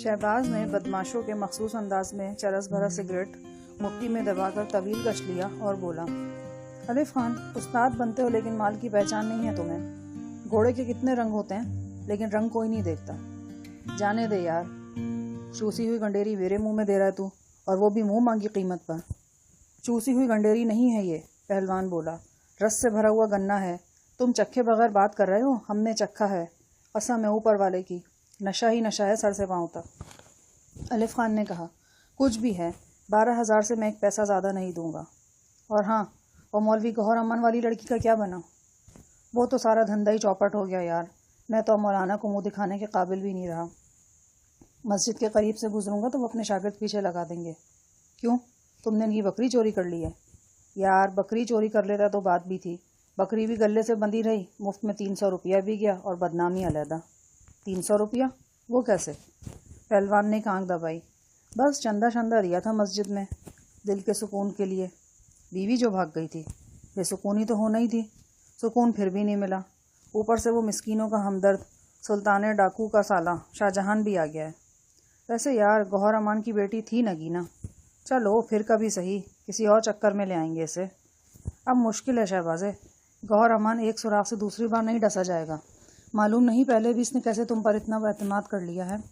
शहबाज ने बदमाशों के मखसूस अंदाज में चरस भरा सिगरेट मुट्ठी में दबाकर तवील कश लिया और बोला, अलिफ खान, उस्ताद बनते हो लेकिन माल की पहचान नहीं है तुम्हें। घोड़े के कितने रंग होते हैं लेकिन रंग कोई नहीं देखता। जाने दे यार, चूसी हुई गंडेरी मेरे मुंह में दे रहा है तू, और वो भी मुंह मांगी कीमत पर। चूसी हुई गंडेरी नहीं है ये, पहलवान बोला, रस से भरा हुआ गन्ना है। तुम चखे बगैर बात कर रहे हो, हमने चखा है, कसम है ऊपर वाले की, नशा ही नशा है सर से पांव तक। अलिफ खान ने कहा, कुछ भी है, 12,000 से मैं एक पैसा ज़्यादा नहीं दूंगा। और हाँ, वो मौलवी गौहर अमन वाली लड़की का क्या बना? वो तो सारा धंधा ही चौपट हो गया यार। मैं तो मौलाना को मुंह दिखाने के काबिल भी नहीं रहा। मस्जिद के करीब से गुजरूंगा तो वो अपने शागिर्द पीछे लगा देंगे। क्यों, तुमने इनकी बकरी चोरी कर ली है? यार, बकरी चोरी कर लेता तो बात भी थी, बकरी भी गले से बंधी रही, मुफ्त में 300 रुपया भी गया और बदनामी अलहदा। 300 रुपया? वो कैसे? पहलवान ने आंख दबाई। बस चंदा शंदा दिया था मस्जिद में, दिल के सुकून के लिए। बीवी जो भाग गई थी, बेसुकूनी तो होना ही थी, सुकून फिर भी नहीं मिला। ऊपर से वो मिस्कीनों का हमदर्द सुल्तान डाकू का साला शाहजहान भी आ गया है। वैसे यार, गौहर अमान की बेटी थी नगीना। चलो फिर कभी सही, किसी और चक्कर में ले आएंगे इसे। अब मुश्किल है शहबाज़े, गौहर अमान एक सुराख से दूसरी बार नहीं डसा जाएगा। मालूम नहीं पहले भी इसने कैसे तुम पर इतना एतमाद कर लिया है।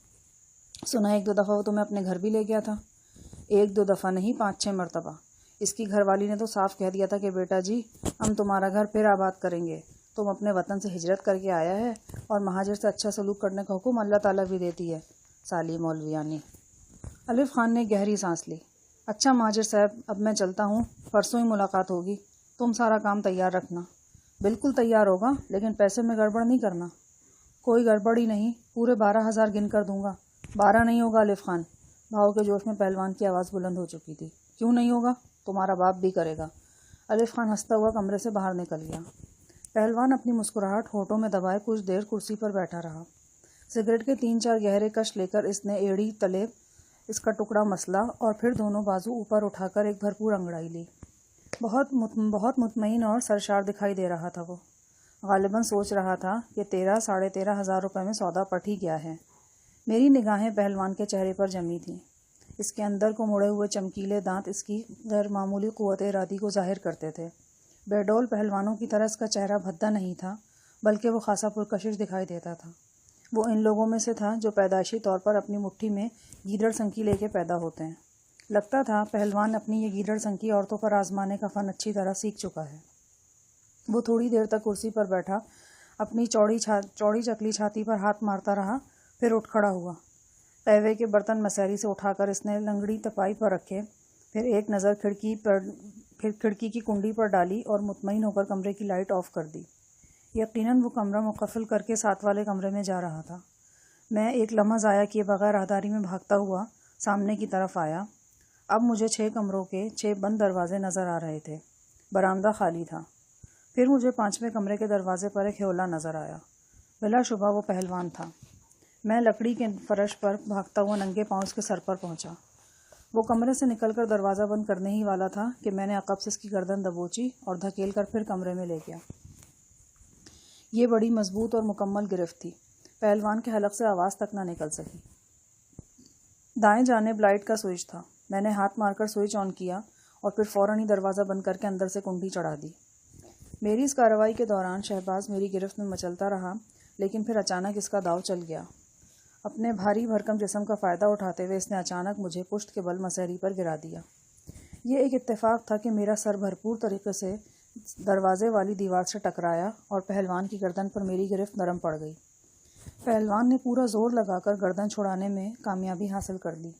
सुना 1-2 दफ़ा वो तुम्हें अपने घर भी ले गया था। 1-2 दफ़ा नहीं, 5-6 मरतबा। इसकी घरवाली ने तो साफ कह दिया था कि बेटा जी, हम तुम्हारा घर फिर आबाद करेंगे। तुम अपने वतन से हिजरत करके आया है और महाजिर से अच्छा सलूक करने का हुक्म अल्लाह ताला भी देती है, साली मौलवियानी। अलिफ खान ने गहरी सांस ली। अच्छा महाजिर साहब, अब मैं चलता हूँ, परसों ही मुलाकात होगी। तुम सारा काम तैयार रखना। बिल्कुल तैयार होगा, लेकिन पैसे में गड़बड़ नहीं करना। कोई गड़बड़ ही नहीं, पूरे 12,000 गिन कर दूंगा। 12 नहीं होगा अलिफ खान। भाव के जोश में पहलवान की आवाज़ बुलंद हो चुकी थी। क्यों नहीं होगा? तुम्हारा बाप भी करेगा। अलिफ खान हंसता हुआ कमरे से बाहर निकल गया। पहलवान अपनी मुस्कुराहट होठों में दबाए कुछ देर कुर्सी पर बैठा रहा। सिगरेट के 3-4 गहरे कश लेकर इसने एड़ी तले इसका टुकड़ा मसला और फिर दोनों बाजू ऊपर उठाकर एक भरपूर अंगड़ाई ली। बहुत मुतमईन और सरशार दिखाई दे रहा था वो। गालिबन सोच रहा था कि 13-13,500 रुपये में सौदा पट ही गया है। मेरी निगाहें पहलवान के चेहरे पर जमी थीं। इसके अंदर को मुड़े हुए चमकीले दांत इसकी गैर मामूली कुव्वत इरादी को जाहिर करते थे। बेडौल पहलवानों की तरह इसका चेहरा भद्दा नहीं था, बल्कि वो खासा पुरकशिश दिखाई देता था। वो इन लोगों में से था जो पैदाइशी तौर पर अपनी मुट्ठी में गीदड़ संकी लेके पैदा होते हैं। लगता था पहलवान अपनी ये गीदड़ संकी औरतों पर आजमाने का फन अच्छी तरह सीख चुका है। वो थोड़ी देर तक कुर्सी पर बैठा अपनी चौड़ी चकली छाती पर हाथ मारता रहा, फिर उठ खड़ा हुआ। तवे के बर्तन मसहरी से उठाकर इसने लंगड़ी तपाई पर रखे, फिर एक नज़र खिड़की की कुंडी पर डाली और मुतमईन होकर कमरे की लाइट ऑफ कर दी। यकीनन वो कमरा मुकफ़िल करके साथ वाले कमरे में जा रहा था। मैं एक लम्हा ज़ाया किए बगैर राहदारी में भागता हुआ सामने की तरफ आया। अब मुझे 6 कमरों के 6 बंद दरवाजे नज़र आ रहे थे। बरामदा खाली था। फिर मुझे 5वें कमरे के दरवाजे पर एक ह्योला नज़र आया। बिलाशुबा वो पहलवान था। मैं लकड़ी के फर्श पर भागता हुआ नंगे पाँव उसके सर पर पहुंचा। वो कमरे से निकलकर दरवाज़ा बंद करने ही वाला था कि मैंने अकब से इसकी गर्दन दबोची और धकेल कर फिर कमरे में ले गया। ये बड़ी मजबूत और मुकम्मल गिरफ्त थी। पहलवान के हलक से आवाज़ तक ना निकल सकी। दाएं जानिब लाइट का स्विच था। मैंने हाथ मारकर स्विच ऑन किया और फिर फ़ौरन ही दरवाज़ा बंद करके अंदर से कुंडी चढ़ा दी। मेरी इस कार्रवाई के दौरान शहबाज मेरी गिरफ्त में मचलता रहा, लेकिन फिर अचानक इसका दाव चल गया। अपने भारी भरकम जिस्म का फ़ायदा उठाते हुए इसने अचानक मुझे पुश्त के बल मसहरी पर गिरा दिया। ये एक इत्तेफाक था कि मेरा सर भरपूर तरीके से दरवाजे वाली दीवार से टकराया और पहलवान की गर्दन पर मेरी गिरफ्त नरम पड़ गई। पहलवान ने पूरा जोर लगाकर गर्दन छुड़ाने में कामयाबी हासिल कर ली।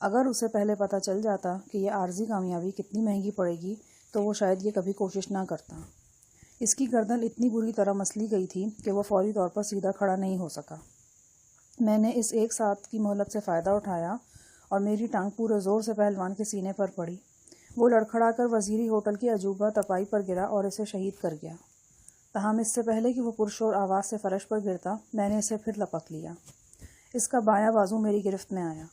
अगर उसे पहले पता चल जाता कि यह आर्जी कामयाबी कितनी महंगी पड़ेगी तो वो शायद ये कभी कोशिश ना करता। इसकी गर्दन इतनी बुरी तरह मसली गई थी कि वह फौरी तौर पर सीधा खड़ा नहीं हो सका। मैंने इस एक साथ की मोहलत से फ़ायदा उठाया और मेरी टांग पूरे ज़ोर से पहलवान के सीने पर पड़ी। वो लड़खड़ा कर वज़ीरी होटल की अजूबा तपाई पर गिरा और इसे शहीद कर गया। तहम इससे पहले कि वो पुरशोर आवाज़ से फ़र्श पर गिरता, मैंने इसे फिर लपक लिया। इसका बायां बाजू मेरी गिरफ्त में आया।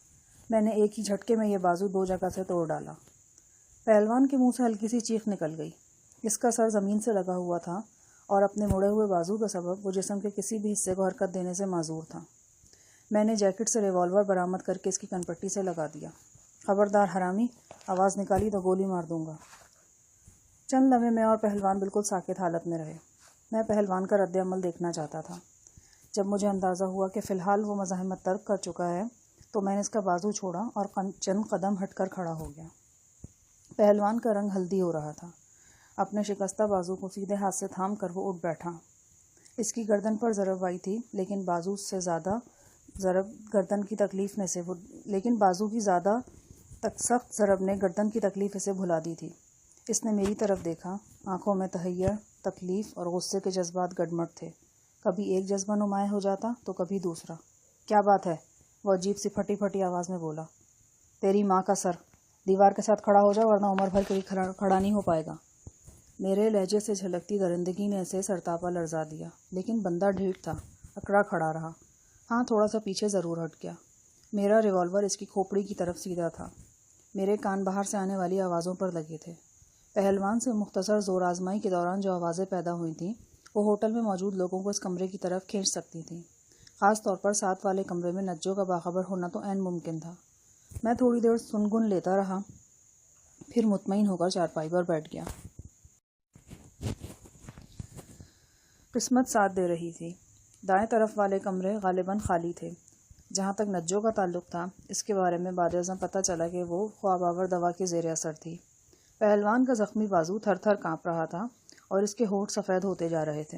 मैंने एक ही झटके में यह बाजू 2 जगह से तोड़ डाला। पहलवान के मुंह से हल्की सी चीख निकल गई। इसका सर ज़मीन से लगा हुआ था और अपने मुड़े हुए बाजू के सबब वो जिस्म के किसी भी हिस्से को हरकत देने से माजूर था। میں نے جیکٹ سے ریوالور برآمد کر کے اس کی کنپٹی سے لگا دیا۔ خبردار حرامی، آواز نکالی تو گولی مار دوں گا۔ چند لمحے میں اور پہلوان بالکل ساکت حالت میں رہے۔ میں پہلوان کا رد عمل دیکھنا چاہتا تھا۔ جب مجھے اندازہ ہوا کہ فی الحال وہ مزاحمت ترک کر چکا ہے تو میں نے اس کا بازو چھوڑا اور چند قدم ہٹ کر کھڑا ہو گیا۔ پہلوان کا رنگ ہلدی ہو رہا تھا۔ اپنے شکستہ بازو کو سیدھے ہاتھ سے تھام کر وہ اٹھ بیٹھا۔ اس کی گردن پر ضرب آئی تھی، لیکن بازو سے زیادہ سخت ضرب نے گردن کی تکلیف اسے بھلا دی تھی۔ اس نے میری طرف دیکھا۔ آنکھوں میں تحیر، تکلیف اور غصے کے جذبات گڈمڈ تھے۔ کبھی ایک جذبہ نمایاں ہو جاتا تو کبھی دوسرا۔ کیا بات ہے؟ وہ عجیب سی پھٹی پھٹی آواز میں بولا۔ تیری ماں کا سر! دیوار کے ساتھ کھڑا ہو جا ورنہ عمر بھر کے لیے کھڑا نہیں ہو پائے گا۔ میرے لہجے سے جھلکتی درندگی نے اسے سرتاپا لرزا دیا، لیکن بندہ ڈھیٹ تھا، اکڑا کھڑا رہا۔ ہاں، تھوڑا سا پیچھے ضرور ہٹ گیا۔ میرا ریوالور اس کی کھوپڑی کی طرف سیدھا تھا۔ میرے کان باہر سے آنے والی آوازوں پر لگے تھے۔ پہلوان سے مختصر زور آزمائی کے دوران جو آوازیں پیدا ہوئی تھیں وہ ہوٹل میں موجود لوگوں کو اس کمرے کی طرف کھینچ سکتی تھیں۔ خاص طور پر ساتھ والے کمرے میں نجو کا باخبر ہونا تو عین ممکن تھا۔ میں تھوڑی دیر سن لیتا رہا، پھر مطمئن ہو کر چارپائی پر بیٹھ گیا۔ قسمت ساتھ دے رہی تھی۔ دائیں طرف والے کمرے غالباً خالی تھے۔ جہاں تک نجو کا تعلق تھا، اس کے بارے میں بعد ازاں پتہ چلا کہ وہ خواب آور دوا کے زیر اثر تھی۔ پہلوان کا زخمی بازو تھر تھر کانپ رہا تھا اور اس کے ہونٹ سفید ہوتے جا رہے تھے۔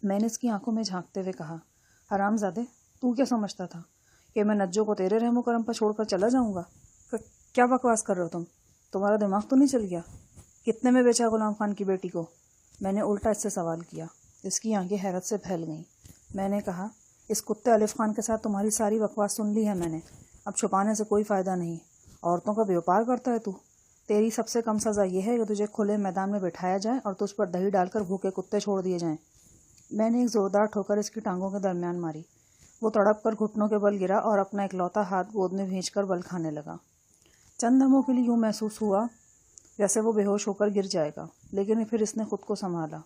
میں نے اس کی آنکھوں میں جھانکتے ہوئے کہا، حرام زادے، تو کیا سمجھتا تھا کہ میں نجو کو تیرے رحم و کرم پر چھوڑ کر چلا جاؤں گا؟ کیا بکواس کر رہے ہو تمہارا دماغ تو نہیں چل گیا؟ کتنے میں بیچا غلام خان کی بیٹی کو؟ میں نے الٹا اس سے سوال کیا۔ اس کی آنکھیں حیرت سے پھیل گئیں۔ میں نے کہا، اس کتے الف خان کے ساتھ تمہاری ساری بکواس سن لی ہے میں نے، اب چھپانے سے کوئی فائدہ نہیں۔ عورتوں کا بیوپار کرتا ہے تو؟ تیری سب سے کم سزا یہ ہے کہ تجھے کھلے میدان میں بٹھایا جائے اور تجھ پر دہی ڈال کر بھوکے کتے چھوڑ دیے جائیں۔ میں نے ایک زوردار ٹھوکر اس کی ٹانگوں کے درمیان ماری۔ وہ تڑپ کر گھٹنوں کے بل گرا اور اپنا اکلوتا ہاتھ گود میں بھینچ کر بل کھانے لگا۔ چند لمحوں کے لیے یوں محسوس ہوا جیسے وہ بے ہوش ہو کر گر جائے گا، لیکن پھر اس نے خود کو سنبھالا۔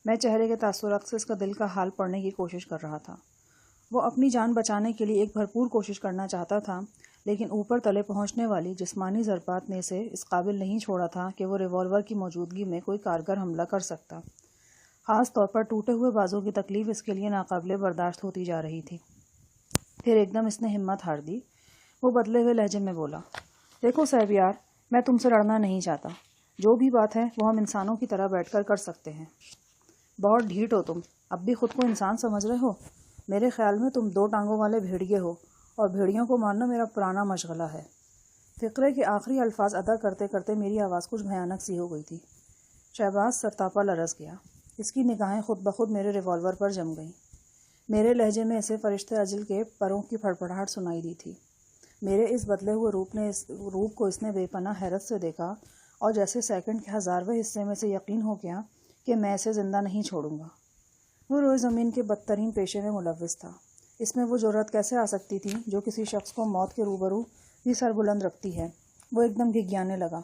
میں چہرے کے تاثرات سے اس کا دل کا حال پڑھنے کی کوشش کر رہا تھا۔ وہ اپنی جان بچانے کے لیے ایک بھرپور کوشش کرنا چاہتا تھا، لیکن اوپر تلے پہنچنے والی جسمانی ضربات نے اسے اس قابل نہیں چھوڑا تھا کہ وہ ریوالور کی موجودگی میں کوئی کارگر حملہ کر سکتا۔ خاص طور پر ٹوٹے ہوئے بازو کی تکلیف اس کے لیے ناقابل برداشت ہوتی جا رہی تھی۔ پھر ایک دم اس نے ہمت ہار دی۔ وہ بدلے ہوئے لہجے میں بولا، دیکھو صاحب یار، میں تم سے لڑنا نہیں چاہتا۔ جو بھی بات ہے وہ ہم انسانوں کی طرح بیٹھ کر سکتے ہیں۔ بہت ڈھیٹ ہو تم، اب بھی خود کو انسان سمجھ رہے ہو؟ میرے خیال میں تم 2 ٹانگوں والے بھیڑیے ہو، اور بھیڑیوں کو مارنا میرا پرانا مشغلہ ہے۔ فقرے کے آخری الفاظ ادا کرتے کرتے میری آواز کچھ بھیانک سی ہو گئی تھی۔ شہباز سرتاپا لرز گیا۔ اس کی نگاہیں خود بخود میرے ریوالور پر جم گئیں۔ میرے لہجے میں اسے فرشتے اجل کے پروں کی پھڑپڑاہٹ سنائی دی تھی۔ میرے اس بدلے ہوئے روپ کو اس نے بے پناہ حیرت سے دیکھا اور جیسے سیکنڈ کے 1000ویں حصے میں سے یقین ہو گیا کہ میں اسے زندہ نہیں چھوڑوں گا۔ وہ روئے زمین کے بدترین پیشے میں ملوث تھا۔ اس میں وہ جرأت کیسے آ سکتی تھی جو کسی شخص کو موت کے روبرو بھی سر بلند رکھتی ہے؟ وہ ایک دم گھگیانے لگا۔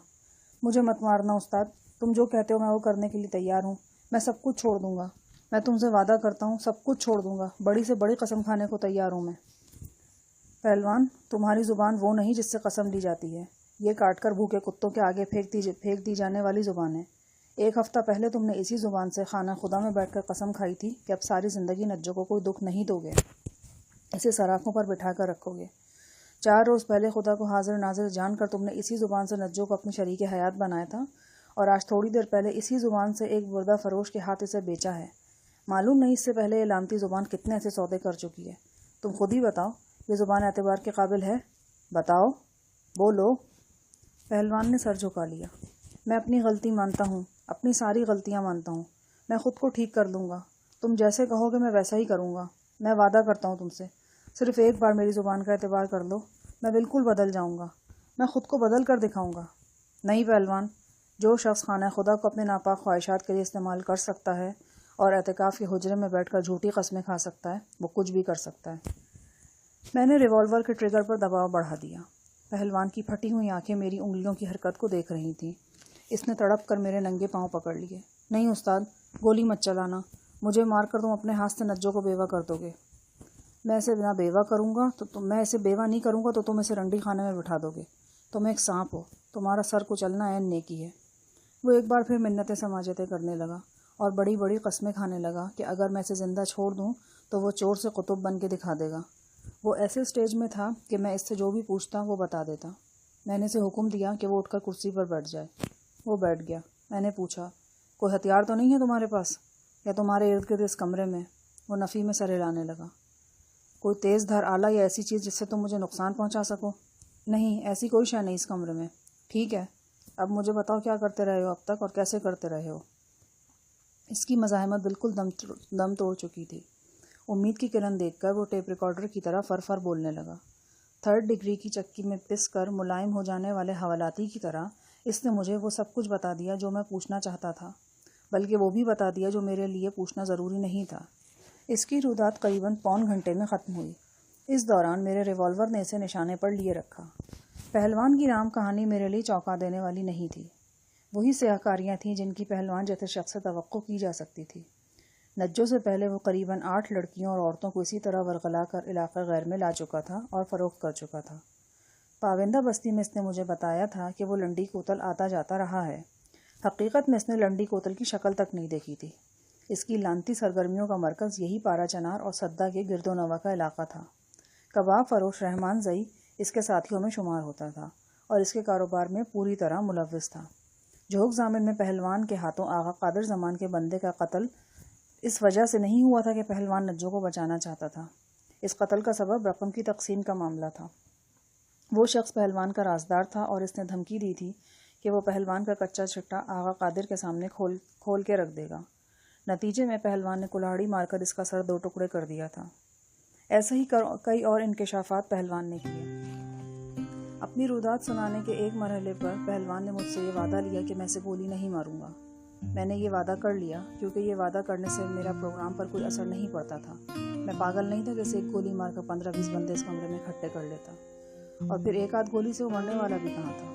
مجھے مت مارنا استاد، تم جو کہتے ہو میں وہ کرنے کے لیے تیار ہوں۔ میں سب کچھ چھوڑ دوں گا، میں تم سے وعدہ کرتا ہوں، سب کچھ چھوڑ دوں گا، بڑی سے بڑی قسم کھانے کو تیار ہوں میں۔ پہلوان، تمہاری زبان وہ نہیں جس سے قسم لی جاتی ہے، یہ کاٹ کر بھوکے کتوں کے آگے پھینک دی جانے والی زبان ہے۔ 1 ہفتہ پہلے تم نے اسی زبان سے خانہ خدا میں بیٹھ کر قسم کھائی تھی کہ اب ساری زندگی نجو کو کوئی دکھ نہیں دو گے، اسے سراخوں پر بٹھا کر رکھو گے۔ 4 روز پہلے خدا کو حاضر ناظر جان کر تم نے اسی زبان سے نجو کو اپنی شریک حیات بنایا تھا، اور آج تھوڑی دیر پہلے اسی زبان سے ایک بردہ فروش کے ہاتھ اسے بیچا ہے۔ معلوم نہیں اس سے پہلے یہ لعنتی زبان کتنے ایسے سودے کر چکی ہے۔ تم خود ہی بتاؤ، یہ زبان اعتبار کے قابل ہے؟ بتاؤ، بولو۔ پہلوان نے سر جھکا لیا۔ میں اپنی غلطی مانتا ہوں، اپنی ساری غلطیاں مانتا ہوں، میں خود کو ٹھیک کر لوں گا۔ تم جیسے کہو گے میں ویسا ہی کروں گا۔ میں وعدہ کرتا ہوں تم سے، صرف ایک بار میری زبان کا اعتبار کر لو، میں بالکل بدل جاؤں گا، میں خود کو بدل کر دکھاؤں گا۔ نہیں پہلوان، جو شخص خانہ خدا کو اپنے ناپاک خواہشات کے لیے استعمال کر سکتا ہے اور اعتکاف کے حجرے میں بیٹھ کر جھوٹی قسمیں کھا سکتا ہے، وہ کچھ بھی کر سکتا ہے۔ میں نے ریوالور کے ٹریگر پر دباؤ بڑھا دیا۔ پہلوان کی پھٹی ہوئی آنکھیں میری انگلیوں کی حرکت کو دیکھ رہی تھیں۔ اس نے تڑپ کر میرے ننگے پاؤں پکڑ لیے۔ نہیں استاد، گولی مت چلانا، مجھے مار کر تم اپنے ہاتھ سے نجو کو بیوہ کر دو گے۔ मैं इसे बिना बेवा करूँगा तो मैं इसे बेवा नहीं करूँगा तो तुम इसे रंडी खाने में बिठा दोगे। तुम एक सांप हो, तुम्हारा सर कुचलना ऐन नेकी है। वो एक बार फिर मिन्नतें समाजतें करने लगा और बड़ी बड़ी कस्में खाने लगा कि अगर मैं इसे ज़िंदा छोड़ दूँ तो वो चोर से कुतुब बन के दिखा देगा। वो ऐसे स्टेज में था कि मैं इससे जो भी पूछता वो बता देता। मैंने इसे हुक्म दिया कि वो उठकर कुर्सी पर बैठ जाए। वो बैठ गया। मैंने पूछा, कोई हथियार तो नहीं है तुम्हारे पास या तुम्हारे इर्द गिर्द इस कमरे में? वो नफ़ी में सर हिलाने लगा। कोई तेज़ धार आला या ऐसी चीज़ जिससे तुम मुझे नुकसान पहुंचा सको? नहीं, ऐसी कोई शय नहीं इस कमरे में। ठीक है, अब मुझे बताओ क्या करते रहे हो अब तक और कैसे करते रहे हो? इसकी मज़ाहमत बिल्कुल दम तोड़ चुकी थी। उम्मीद की किरण देखकर वो टेप रिकॉर्डर की तरह फर बोलने लगा। 3rd डिग्री की चक्की में पिस कर मुलायम हो जाने वाले हवालाती की तरह इसने मुझे वो सब कुछ बता दिया जो मैं पूछना चाहता था, बल्कि वो भी बता दिया जो मेरे लिए पूछना ज़रूरी नहीं था। इसकी रुदात करीबन पौन घंटे में ख़त्म हुई। इस दौरान मेरे रिवॉल्वर ने इसे निशाने पर लिए रखा। पहलवान की राम कहानी मेरे लिए चौंका देने वाली नहीं थी। वही सियाहकारियाँ थीं जिनकी पहलवान जैसे शख्स से तवक्को की जा सकती थी। नज्जों से पहले वो करीबन 8 लड़कियों और औरतों को इसी तरह वरगला कर इलाक़े गैर में ला चुका था और फ़रोख्त कर चुका था। पाविंदा बस्ती में इसने मुझे बताया था कि वो लंडी कोतल आता जाता रहा है। हकीकत में इसने लंडी कोतल की शक्ल तक नहीं देखी थी। इसकी लानती सरगर्मियों का मरकज़ यही पारा चनार और सद्दा के गिरदोनवा का इलाका था। कबाब फरोश रहमान ज़ई इसके साथियों में शुमार होता था और इसके कारोबार में पूरी तरह मुलव्विस था। जोग ज़ामिन में पहलवान के हाथों आगा कादिर ज़मान के बंदे का कत्ल इस वजह से नहीं हुआ था कि पहलवान नज्जों को बचाना चाहता था। इस कत्ल का सबब रकम की तकसीम का मामला था। वो शख्स पहलवान का राजदार था और इसने धमकी दी थी कि वो पहलवान का कच्चा छिट्टा आगा कादिर के सामने खोल के रख देगा। नतीजे में पहलवान ने कुल्हाड़ी मारकर इसका सर 2 टुकड़े कर दिया था। ऐसे ही कई और इंकशाफात पहलवान ने किए। अपनी रुदात सुनाने के एक मरहले पर पहलवान ने मुझसे ये वादा लिया कि मैं इसे गोली नहीं मारूंगा। मैंने ये वादा कर लिया क्योंकि ये वादा करने से मेरा प्रोग्राम पर कोई असर नहीं पड़ता था। मैं पागल नहीं था कि इसे एक गोली मारकर 15-20 बंदे इस कमरे में इकट्ठे कर लेता, और फिर एक आध गोली से वो मरने वाला भी कहाँ था।